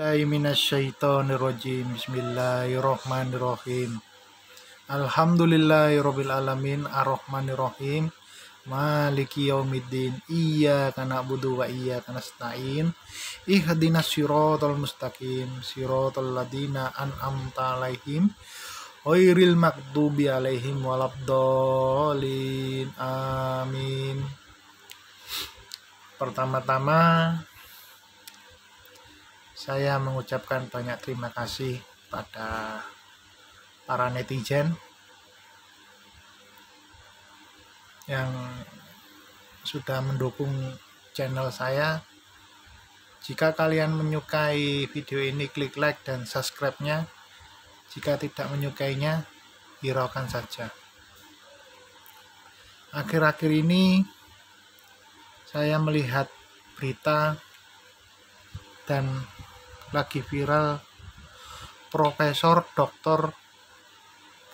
Minasyaitonirrajim. Bismillahirrahmanirrahim. Alhamdulillahirabbil alamin arrahmanirrahim. Maliki yaumiddin. Iyyaka na'budu wa iyyaka nasta'in. Ihdinas siratal mustaqim. Siratal ladzina an'amta 'alaihim ghairil maghdubi 'alaihim waladdallin. Amin. Pertama-tama saya mengucapkan banyak terima kasih pada para netizen yang sudah mendukung channel saya. Jika kalian menyukai video ini, klik like dan subscribe-nya. Jika tidak menyukainya, hiraukan saja. Akhir-akhir ini saya melihat berita dan lagi viral Profesor Dr.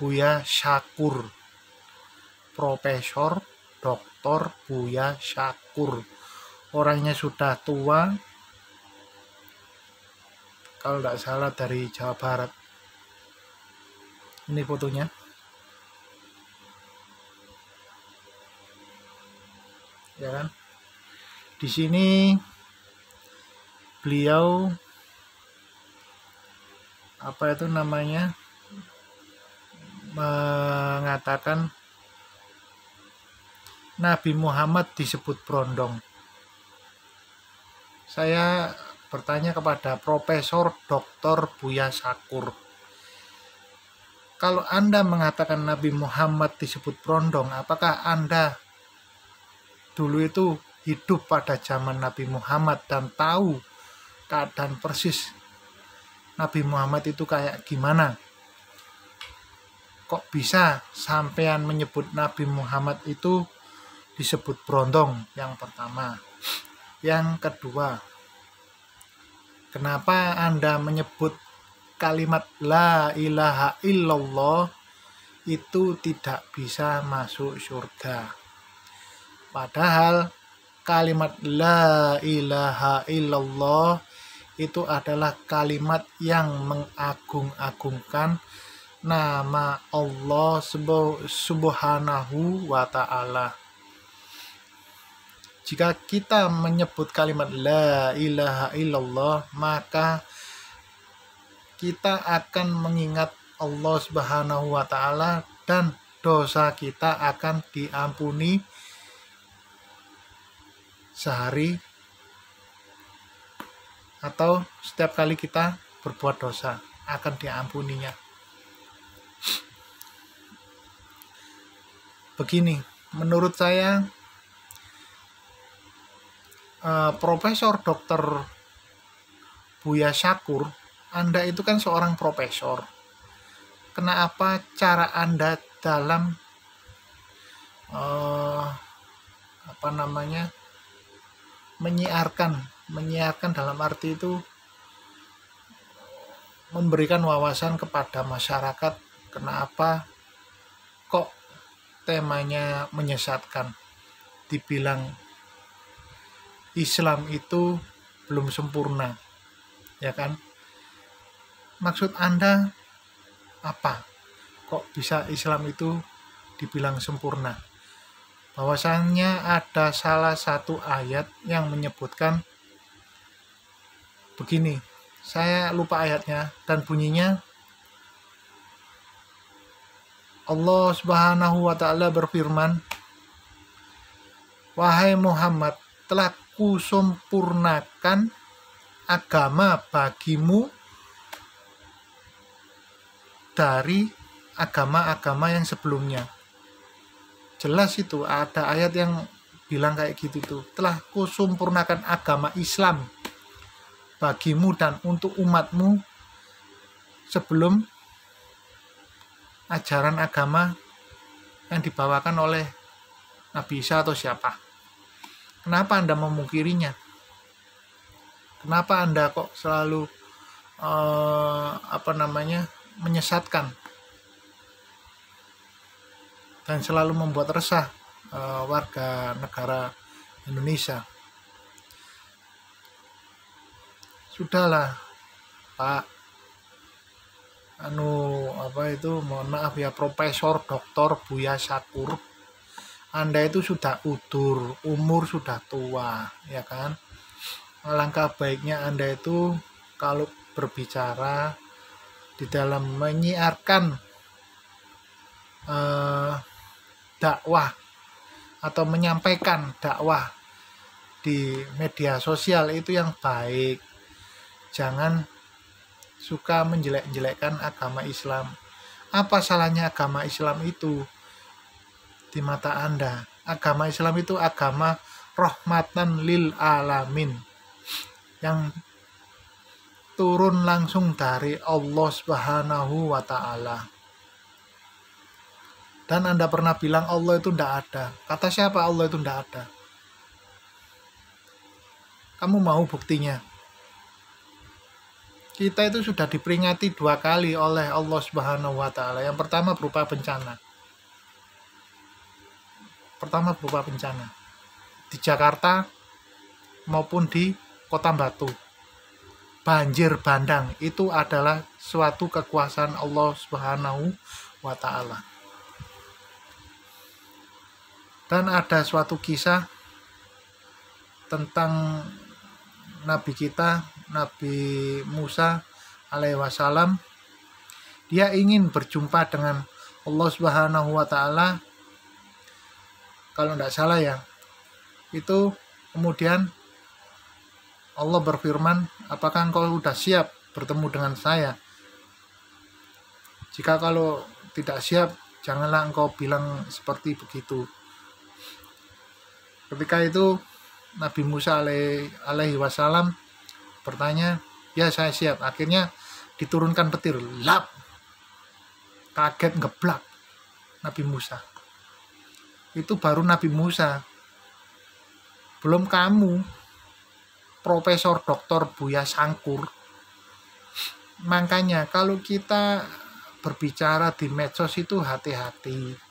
Buya Syakur. Profesor Dr. Buya Syakur. Orangnya sudah tua, kalau tidak salah dari Jawa Barat. Ini fotonya. Ya kan? Di sini beliau mengatakan Nabi Muhammad disebut brondong. Saya bertanya kepada Profesor Dr. Buya Syakur, kalau Anda mengatakan Nabi Muhammad disebut brondong, apakah Anda dulu itu hidup pada zaman Nabi Muhammad dan tahu keadaan persis Nabi Muhammad itu kayak gimana? Kok bisa sampean menyebut Nabi Muhammad itu disebut brondong? Yang pertama. Yang kedua, kenapa Anda menyebut kalimat la ilaha illallah itu tidak bisa masuk surga? Padahal kalimat la ilaha illallah itu adalah kalimat yang mengagung-agungkan nama Allah subhanahu wa ta'ala. Jika kita menyebut kalimat la ilaha illallah, maka kita akan mengingat Allah subhanahu wa ta'ala dan dosa kita akan diampuni sehari atau setiap kali kita berbuat dosa akan diampuninya. Begini, menurut saya Profesor Dr. Buya Syakur, Anda itu kan seorang profesor. Kenapa cara Anda dalam menyiarkan dalam arti itu memberikan wawasan kepada masyarakat, kenapa kok temanya menyesatkan, dibilang Islam itu belum sempurna, ya kan? Maksud Anda apa? Kok bisa Islam itu dibilang sempurna? Bahwasannya ada salah satu ayat yang menyebutkan begini, saya lupa ayatnya dan bunyinya, Allah subhanahu wa ta'ala berfirman, wahai Muhammad, telah kusempurnakan agama bagimu dari agama-agama yang sebelumnya. Jelas itu ada ayat yang bilang kayak gitu tuh, telah kusempurnakan agama Islam bagimu dan untuk umatmu sebelum ajaran agama yang dibawakan oleh Nabi Isa atau siapa. Kenapa Anda memungkirinya? Kenapa Anda kok selalu menyesatkan dan selalu membuat resah warga negara Indonesia? Sudahlah, Pak mohon maaf ya, Profesor Doktor Buya Sakur, Anda itu sudah udur, umur sudah tua, ya kan? Alangkah baiknya Anda itu kalau berbicara di dalam menyiarkan dakwah atau menyampaikan dakwah di media sosial itu yang baik. Jangan suka menjelek-jelekkan agama Islam. Apa salahnya agama Islam itu di mata Anda? Agama Islam itu agama rahmatan lil alamin, yang turun langsung dari Allah Subhanahu wa Ta'ala. Dan Anda pernah bilang Allah itu tidak ada. Kata siapa Allah itu tidak ada? Kamu mau buktinya? Kita itu sudah diperingati 2 kali oleh Allah Subhanahu wa Ta'ala. Yang pertama berupa bencana. Di Jakarta maupun di Kota Batu. Banjir bandang itu adalah suatu kekuasaan Allah Subhanahu wa Ta'ala. Dan ada suatu kisah tentang Nabi kita, Nabi Musa alaihi wasallam. Dia ingin berjumpa dengan Allah Subhanahu wa Ta'ala, kalau tidak salah ya. Itu kemudian Allah berfirman, apakah engkau sudah siap bertemu dengan saya? Jika kalau tidak siap, janganlah engkau bilang seperti begitu. Ketika itu Nabi Musa alaihi wasallam bertanya, ya saya siap. Akhirnya diturunkan petir, lap, kaget ngeblak Nabi Musa. Itu baru Nabi Musa, belum kamu, Profesor Doktor Buya Sakur. Makanya kalau kita berbicara di medsos itu hati-hati.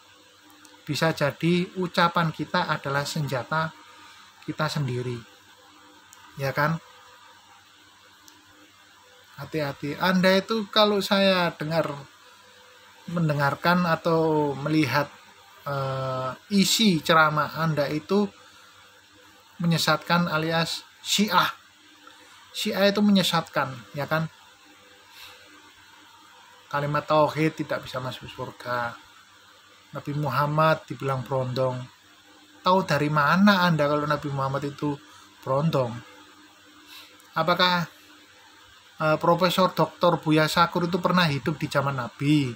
Bisa jadi ucapan kita adalah senjata kita sendiri, ya kan? Hati-hati. Anda itu kalau saya mendengarkan atau melihat isi ceramah Anda itu menyesatkan, alias Syiah itu menyesatkan, ya kan? Kalimat tauhid tidak bisa masuk surga, Nabi Muhammad dibilang berondong. Tahu dari mana Anda kalau Nabi Muhammad itu berondong? Apakah Profesor Dr. Buya Sakur itu pernah hidup di zaman Nabi?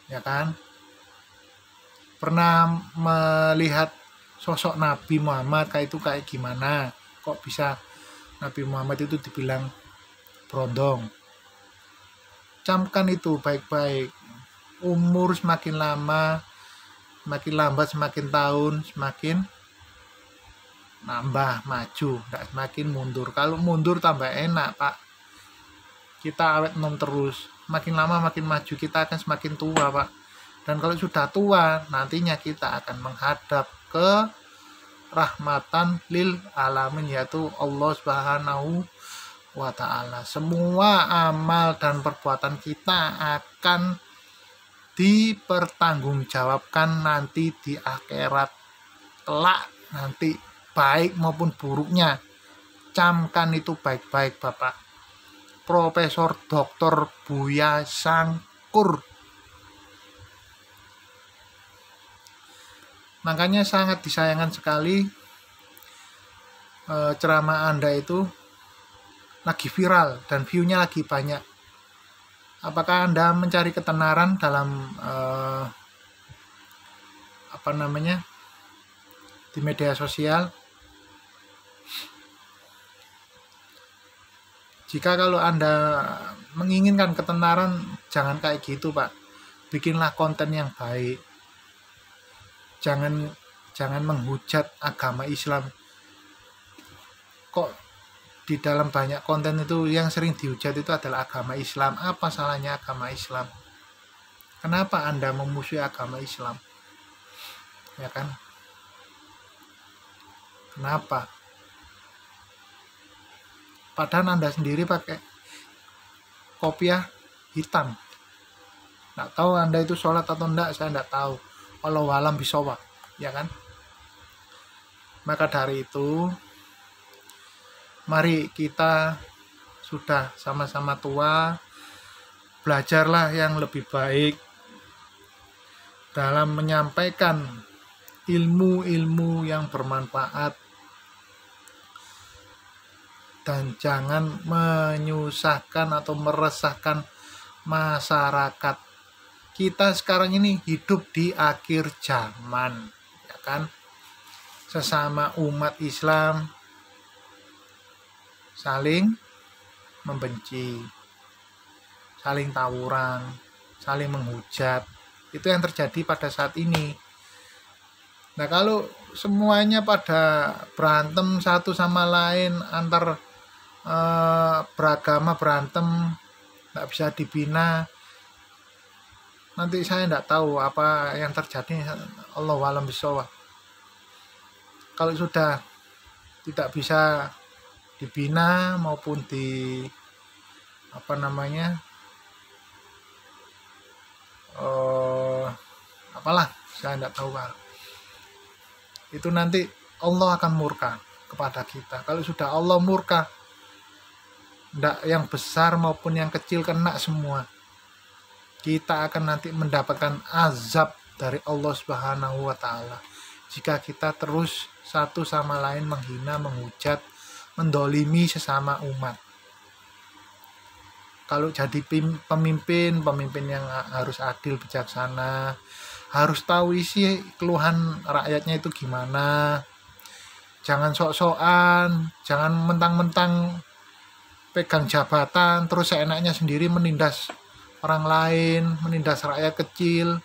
Ya kan? Pernah melihat sosok Nabi Muhammad kayak gimana? Kok bisa Nabi Muhammad itu dibilang berondong? Camkan itu baik-baik. Umur semakin lama, semakin lambat, semakin tahun, semakin nambah maju, tidak semakin mundur. Kalau mundur tambah enak, Pak. Kita awet nom terus. Makin lama makin maju, kita akan semakin tua, Pak. Dan kalau sudah tua, nantinya kita akan menghadap ke rahmatan lil alamin, yaitu Allah Subhanahu wa Ta'ala. Semua amal dan perbuatan kita akan dipertanggungjawabkan nanti di akhirat kelak, nanti baik maupun buruknya. Camkan itu baik-baik, Bapak Profesor Dr. Buya Sakur. Makanya sangat disayangkan sekali ceramah Anda itu lagi viral dan view-nya lagi banyak. Apakah Anda mencari ketenaran dalam di media sosial? Jika kalau Anda menginginkan ketenaran, jangan kayak gitu, Pak. Bikinlah konten yang baik. Jangan menghujat agama Islam. Kok di dalam banyak konten itu yang sering dihujat itu adalah agama Islam? Apa salahnya agama Islam? Kenapa Anda memusuhi agama Islam? Ya kan? Kenapa? Padahal Anda sendiri pakai kopiah hitam. Nggak tahu Anda itu sholat atau enggak, saya enggak tahu. Wallahu alam bisawab, ya kan? Maka dari itu, mari kita sudah sama-sama tua, belajarlah yang lebih baik dalam menyampaikan ilmu-ilmu yang bermanfaat, dan jangan menyusahkan atau meresahkan masyarakat. Kita sekarang ini hidup di akhir zaman, ya kan? Sesama umat Islam saling membenci, saling tawuran, saling menghujat. Itu yang terjadi pada saat ini. Nah, kalau semuanya pada berantem satu sama lain, antar beragama berantem, nggak bisa dibina, nanti saya nggak tahu apa yang terjadi. Allahu a'lam bishawab. Kalau sudah tidak bisa dibina maupun di apalah, saya nggak tahu Pak. Itu nanti Allah akan murka kepada kita. Kalau sudah Allah murka, ndak yang besar maupun yang kecil kena semua. Kita akan nanti mendapatkan azab dari Allah Subhanahu wa Ta'ala jika kita terus satu sama lain menghina, menghujat, mendolimi sesama umat. Kalau jadi pemimpin yang harus adil, bijaksana, harus tahu isi keluhan rakyatnya itu gimana. Jangan sok-sokan, jangan mentang-mentang pegang jabatan terus seenaknya sendiri menindas orang lain, menindas rakyat kecil.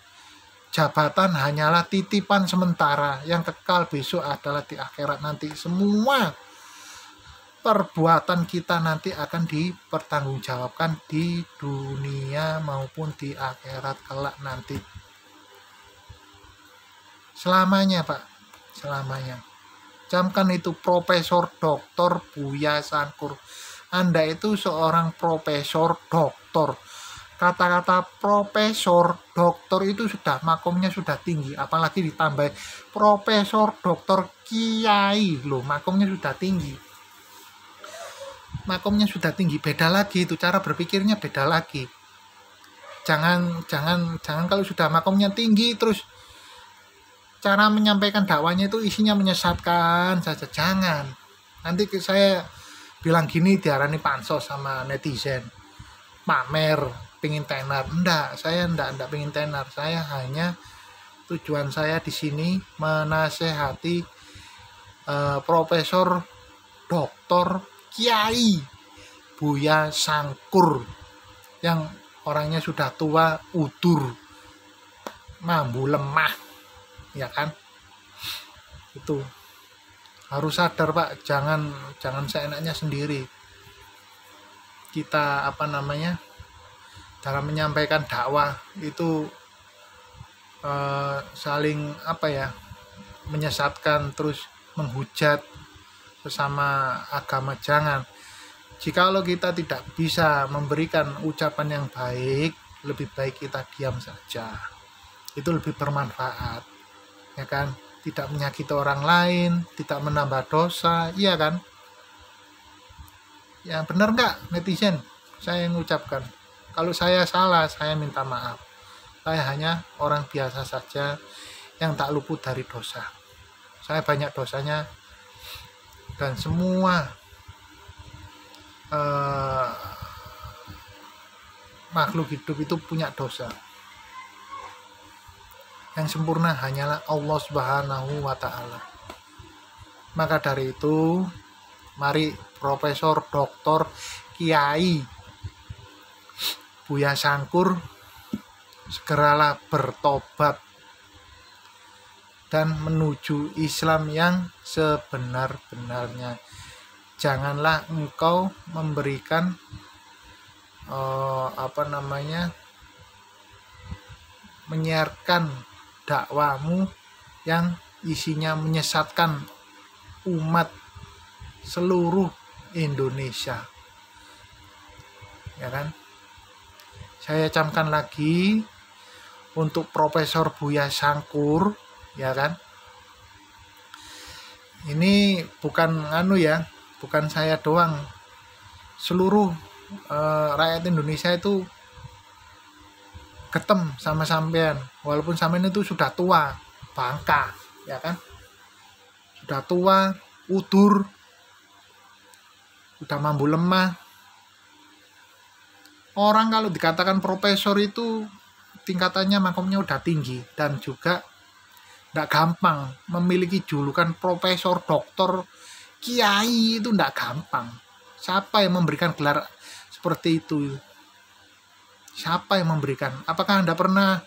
Jabatan hanyalah titipan sementara, yang kekal besok adalah di akhirat nanti. Semua perbuatan kita nanti akan dipertanggungjawabkan di dunia maupun di akhirat kelak nanti. Selamanya Pak, selamanya. Camkan itu Profesor Dr. Buya Sangkur. Anda itu seorang profesor doktor. Kata-kata profesor doktor itu sudah makomnya sudah tinggi, apalagi ditambah profesor doktor kiai, loh, makomnya sudah tinggi. Makomnya sudah tinggi, beda lagi itu, cara berpikirnya beda lagi. Jangan kalau sudah makomnya tinggi terus cara menyampaikan dakwanya itu isinya menyesatkan saja, jangan. Nanti saya bilang gini diarani pansos sama netizen, pamer pingin tenar. Saya enggak pingin tenar. Saya hanya tujuan saya di sini menasehati Profesor Doktor Kiai Buya Sangkur yang orangnya sudah tua, udur, mambu lemah, ya kan? Itu harus sadar Pak, jangan seenaknya sendiri. Kita dalam menyampaikan dakwah itu saling menyesatkan terus menghujat sesama agama, jangan. Jikalau kita tidak bisa memberikan ucapan yang baik, lebih baik kita diam saja. Itu lebih bermanfaat, ya kan? Tidak menyakiti orang lain, tidak menambah dosa, iya kan? Ya benar nggak netizen? Saya yang ucapkan. Kalau saya salah, saya minta maaf. Saya hanya orang biasa saja yang tak luput dari dosa. Saya banyak dosanya, dan semua makhluk hidup itu punya dosa. Yang sempurna hanyalah Allah Subhanahu wa Ta'ala. Maka dari itu, mari Profesor Doktor Kiai Buya Sangkur segeralah bertobat dan menuju Islam yang sebenar-benarnya. Janganlah engkau memberikan menyiarkan dakwamu yang isinya menyesatkan umat seluruh Indonesia, ya kan? saya camkan lagi untuk Profesor Buya Sangkur, ya kan. Ini bukan bukan saya doang. Seluruh rakyat Indonesia itu ketem sama sampean, walaupun sampean itu sudah tua, bangka, ya kan. Sudah tua, udur, udah mambu lemah. Orang kalau dikatakan profesor itu tingkatannya makomnya udah tinggi, dan juga tidak gampang memiliki julukan profesor, doktor, kiai itu tidak gampang. Siapa yang memberikan gelar seperti itu? Siapa yang memberikan? Apakah Anda pernah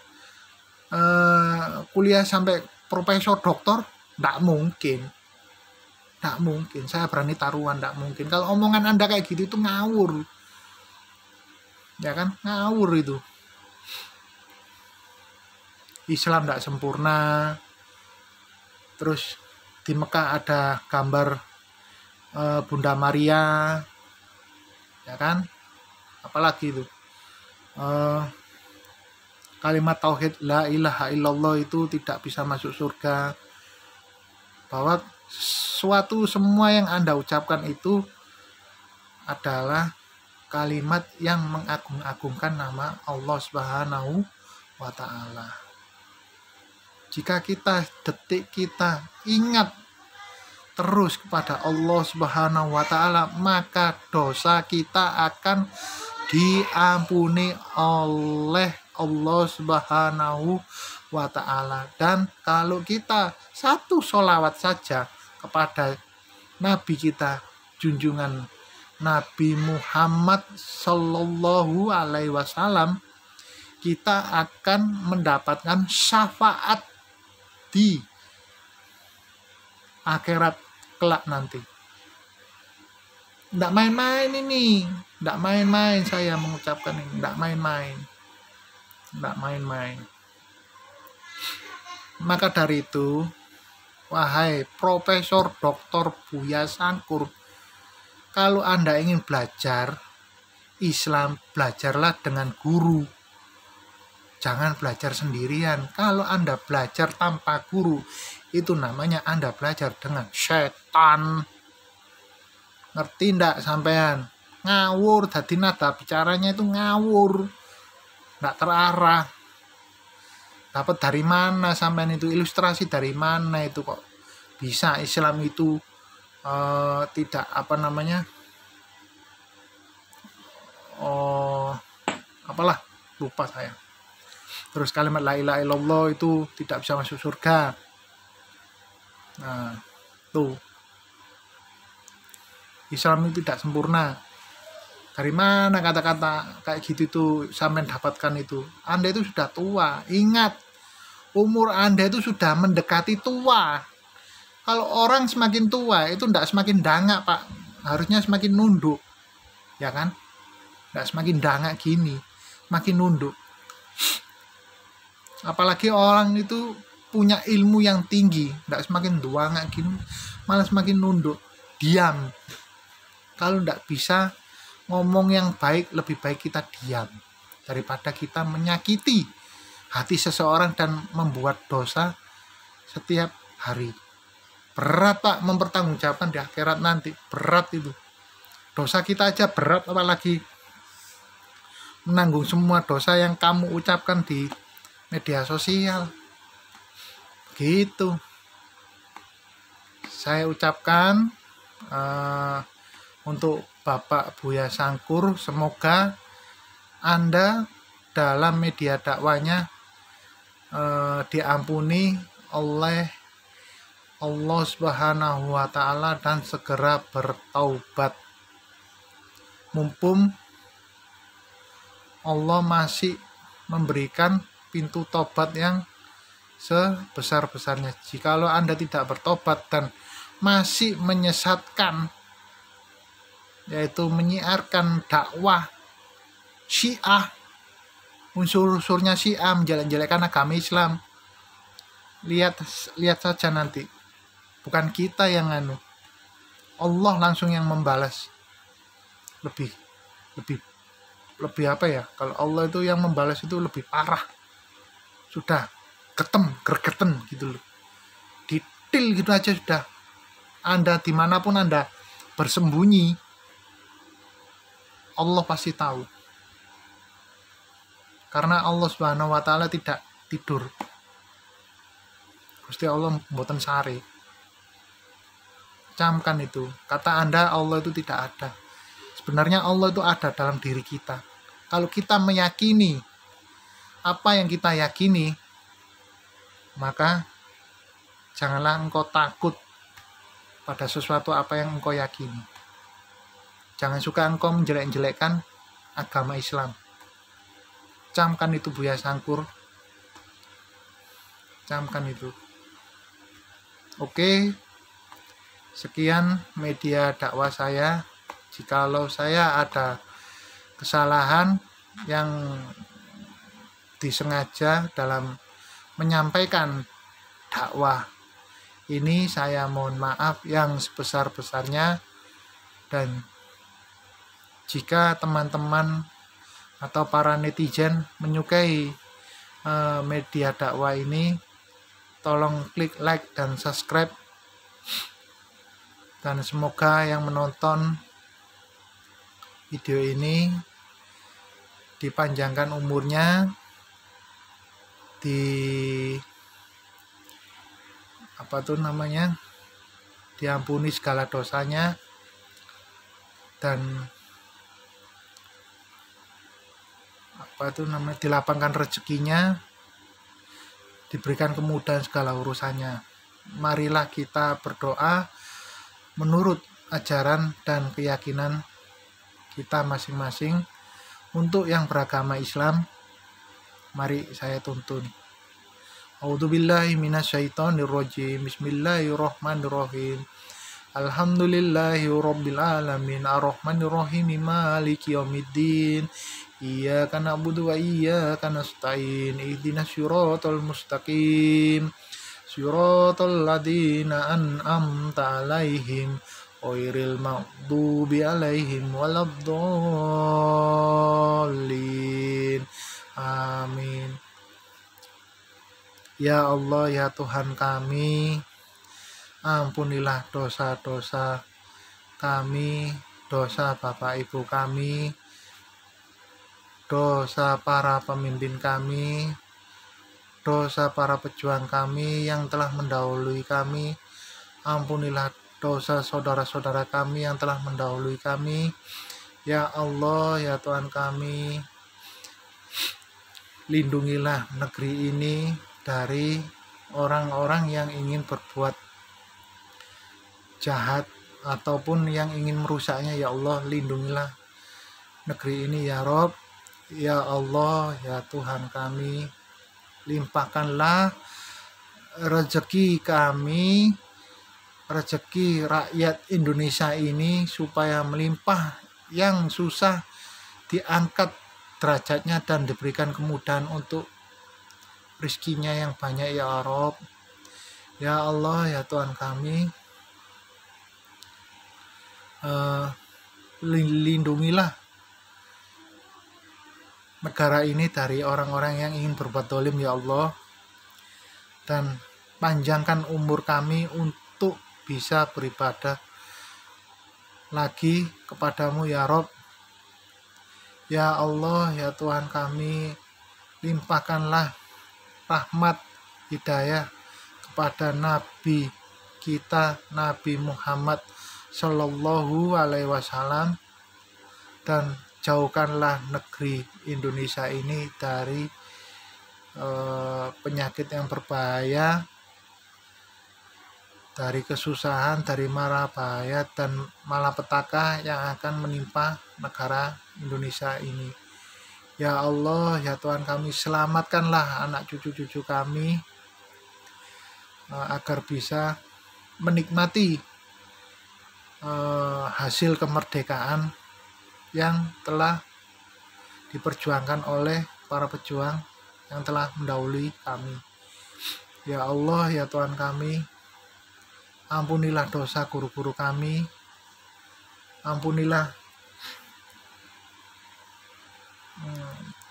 kuliah sampai profesor, doktor? Tidak mungkin. Tidak mungkin. Saya berani taruhan tidak mungkin. Kalau omongan Anda kayak gitu itu ngawur. Ya kan? Ngawur itu. Islam tidak sempurna. Terus di Mekah ada gambar Bunda Maria, ya kan? Apalagi itu kalimat tauhid la ilaha illallah itu tidak bisa masuk surga. Bahwa semua yang Anda ucapkan itu adalah kalimat yang mengagung-agungkan nama Allah Subhanahu wa Ta'ala. Jika kita ingat terus kepada Allah Subhanahu wa Ta'ala, maka dosa kita akan diampuni oleh Allah Subhanahu wa Ta'ala. Dan kalau kita satu sholawat saja kepada Nabi kita, junjungan Nabi Muhammad Sallallahu Alaihi Wasallam, kita akan mendapatkan syafaat di akhirat kelak nanti. Tidak main-main ini, tidak main-main saya mengucapkan ini, tidak main-main, tidak main-main. Maka dari itu, wahai Profesor Dr. Buya Sangkur, kalau Anda ingin belajar Islam, belajarlah dengan guru. Jangan belajar sendirian. Kalau Anda belajar tanpa guru, itu namanya Anda belajar dengan setan. Ngerti ndak sampean? Ngawur, tadi nada bicaranya itu ngawur. Ndak terarah. Dapat dari mana sampean itu? Ilustrasi dari mana itu kok bisa Islam itu tidak apalah, lupa saya. Terus kalimat la ilaha illallah itu tidak bisa masuk surga. Nah, tuh. Islam itu tidak sempurna. Dari mana kata-kata kayak gitu tuh sampai dapatkan itu? Anda itu sudah tua. Ingat, umur Anda itu sudah mendekati tua. Kalau orang semakin tua itu tidak semakin dangak, Pak. Harusnya semakin nunduk. Ya kan? Tidak semakin dangak gini. Semakin nunduk. Apalagi orang itu punya ilmu yang tinggi, tidak semakin duangak gini, malah semakin nunduk, diam. Kalau tidak bisa ngomong yang baik, lebih baik kita diam daripada kita menyakiti hati seseorang dan membuat dosa setiap hari. Berat, Pak, mempertanggungjawabkan di akhirat nanti. Berat itu. Dosa kita aja berat, apalagi menanggung semua dosa yang kamu ucapkan di media sosial. Gitu. Saya ucapkan untuk Bapak Buya Sangkur, semoga Anda dalam media dakwanya diampuni oleh Allah Subhanahu wa Ta'ala dan segera bertaubat. Mumpung Allah masih memberikan pintu tobat yang sebesar-besarnya. Jikalau Anda tidak bertobat dan masih menyesatkan, yaitu menyiarkan dakwah Syiah, unsur-unsurnya Syiah, menjelek-jelekan agama Islam, lihat saja nanti. Bukan kita yang Allah langsung yang membalas lebih lebih apa ya, kalau Allah itu yang membalas itu lebih parah, sudah gergeten gitu loh, detail gitu aja sudah. Anda dimanapun Anda bersembunyi, Allah pasti tahu, karena Allah Subhanahu wa Ta'ala tidak tidur. Gusti Allah mboten sare. Camkan itu, kata Anda Allah itu tidak ada. Sebenarnya Allah itu ada dalam diri kita. Kalau kita meyakini apa yang kita yakini, maka janganlah engkau takut pada sesuatu apa yang engkau yakini. Jangan suka engkau menjelek-jelekkan agama Islam. Camkan itu Buya Sangkur. Camkan itu. Oke, sekian media dakwah saya. Jikalau saya ada kesalahan yang disengaja dalam menyampaikan dakwah ini, saya mohon maaf yang sebesar-besarnya. Dan jika teman-teman atau para netizen menyukai media dakwah ini, tolong klik like dan subscribe, dan semoga yang menonton video ini dipanjangkan umurnya, diampuni segala dosanya, dan dilapangkan rezekinya, diberikan kemudahan segala urusannya. Marilah kita berdoa menurut ajaran dan keyakinan kita masing-masing. Untuk yang beragama Islam, mari saya tuntun. A'udzubillahi minasyaitonirrajim. Bismillahirrahmanirrahim. Alhamdulillahirabbil alamin, arrahmanirrahim, maliki yaumiddin. Iyyaka na'budu wa iyyaka nasta'in. Ihdinas siratal mustaqim. Siratal ladzina an'amta 'alaihim ghairil maghdubi 'alaihim waladdallin. Amin. Ya Allah, ya Tuhan kami, ampunilah dosa-dosa kami, dosa Bapak Ibu kami, dosa para pemimpin kami, dosa para pejuang kami yang telah mendahului kami. Ampunilah dosa saudara-saudara kami yang telah mendahului kami. Ya Allah, ya Tuhan kami, lindungilah negeri ini dari orang-orang yang ingin berbuat jahat ataupun yang ingin merusaknya. Ya Allah, lindungilah negeri ini ya Rob. Ya Allah, ya Tuhan kami, limpahkanlah rezeki kami, rezeki rakyat Indonesia ini supaya melimpah, yang susah diangkat derajatnya dan diberikan kemudahan untuk rezekinya yang banyak ya Rob. Ya Allah, ya Tuhan kami, lindungilah negara ini dari orang-orang yang ingin berbuat zalim ya Allah, dan panjangkan umur kami untuk bisa beribadah lagi kepadamu ya Rob. Ya Allah, ya Tuhan kami, limpahkanlah rahmat hidayah kepada Nabi kita, Nabi Muhammad Sallallahu Alaihi Wasallam, dan jauhkanlah negeri Indonesia ini dari penyakit yang berbahaya, dari kesusahan, dari mara bahaya dan malapetaka yang akan menimpa negara Indonesia ini. Ya Allah, ya Tuhan kami, selamatkanlah anak cucu-cucu kami agar bisa menikmati hasil kemerdekaan yang telah diperjuangkan oleh para pejuang yang telah mendahului kami. Ya Allah, ya Tuhan kami, ampunilah dosa guru-guru kami, ampunilah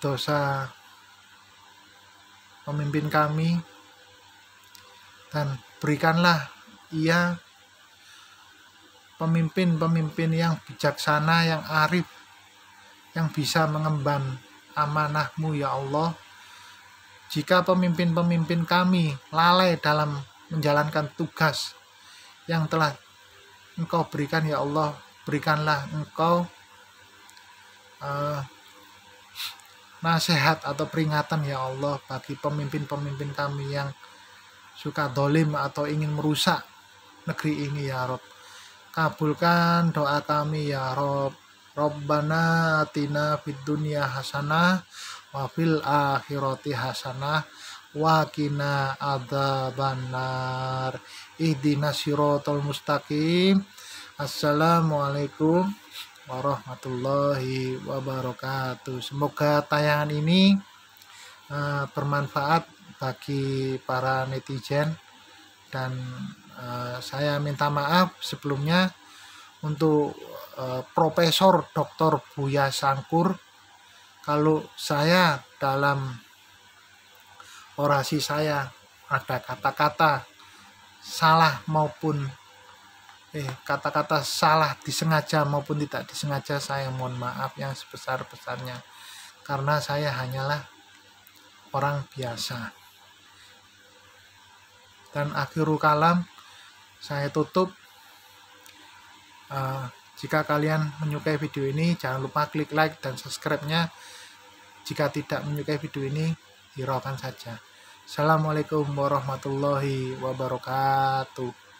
dosa pemimpin kami, dan berikanlah ia pemimpin-pemimpin yang bijaksana, yang arif, yang bisa mengemban amanah-Mu ya Allah. Jika pemimpin-pemimpin kami lalai dalam menjalankan tugas yang telah Engkau berikan ya Allah, berikanlah Engkau nasihat atau peringatan ya Allah bagi pemimpin-pemimpin kami yang suka dolim atau ingin merusak negeri ini ya Rob. Kabulkan doa kami ya Rob. Rabbana atina fid dunya hasanah wa fil akhirati hasanah wa qina adzabannar. Ihdinas siratal mustaqim. Assalamualaikum warahmatullahi wabarakatuh. Semoga tayangan ini bermanfaat bagi para netizen, dan saya minta maaf sebelumnya untuk Profesor Dr. Buya Sangkur kalau saya dalam orasi saya ada kata-kata salah maupun kata-kata salah disengaja maupun tidak disengaja. Saya mohon maaf yang sebesar-besarnya, karena saya hanyalah orang biasa. Dan akhirul kalam, saya tutup. Jika kalian menyukai video ini, jangan lupa klik like dan subscribe-nya. Jika tidak menyukai video ini, hiraukan saja. Assalamualaikum warahmatullahi wabarakatuh.